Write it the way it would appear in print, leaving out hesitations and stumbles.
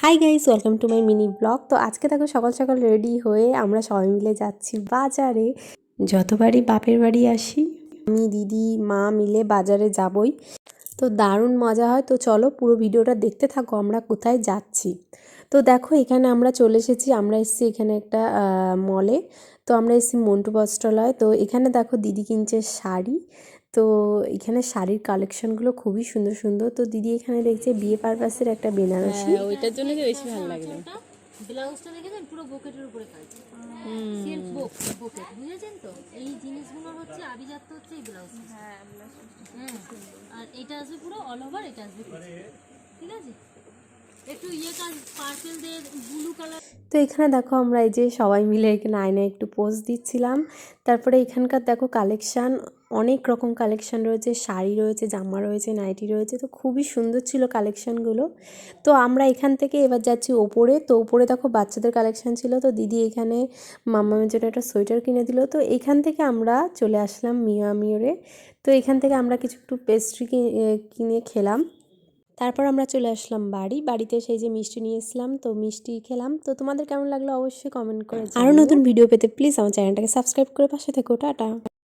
Hi guys, welcome to my mini blog. তো আজকে দেখো সকাল সকাল রেডি হয়ে আমরা সবাই মিলে যাচ্ছি বাজারে। যতবারই বাপের বাড়ি আসি আমি দিদি মা মিলে বাজারে যাবই, তো দারুণ মজা হয়। তো চলো পুরো ভিডিওটা দেখতে থাকো আমরা কোথায় যাচ্ছি। তো দেখো এখানে আমরা চলে এসেছি, আমরা এসেছি এখানে একটা মলে। তো আমরা এসেছি মন্টু বস্ত্রালয়। তো এখানে দেখো দিদি কিনছে শাড়ি। তো এখানে শাড়ির কালেকশনগুলো খুবই সুন্দর সুন্দর। তো দিদি এখানে দেখছে বিয়ে পারপাসের একটা বেনারসি। ওইটার জন্য বেশি ভালো লাগলো। ব্লাউজটা দেখেছেন পুরো বুকেটের উপরে কাজ, সিল্ক বুকেট, বুঝেছেন তো? এই জিনিসগুলো হচ্ছে আভিজাত্য হচ্ছে এই ব্লাউজ। হ্যাঁ, আর এটা আসবে পুরো অল ওভার, এটা আসবে ঠিক আছে, একটু কাজ পার্পল দিয়ে ব্লু কালার। তো এখানে দেখো আমরা এই যে সবাই মিলে এখানে আয়নায় একটু পোজ দিচ্ছিলাম। তারপরে এখানকার দেখো কালেকশান, অনেক রকম কালেকশান রয়েছে, শাড়ি রয়েছে, জামা রয়েছে, নাইটি রয়েছে। তো খুবই সুন্দর ছিল কালেকশানগুলো। তো আমরা এখান থেকে এবার যাচ্ছি ওপরে। তো ওপরে দেখো বাচ্চাদের কালেকশান ছিল। তো দিদি এখানে মাম্মামের জন্য একটা সোয়েটার কিনে দিল। তো এখান থেকে আমরা চলে আসলাম মিওরে। তো এখান থেকে আমরা কিছু একটু পেস্ট্রি কিনে খেলাম। তারপর আমরা চলে আসলাম বাড়িতে সেই যে মিষ্টি নিয়ে এসলাম, তো মিষ্টি খেলাম। তো তোমাদের কেমন লাগলো অবশ্যই কমেন্ট করে। আরও নতুন ভিডিও পেতে প্লিজ আমার চ্যানেলটাকে সাবস্ক্রাইব করে পাশে থেকো। টাটা।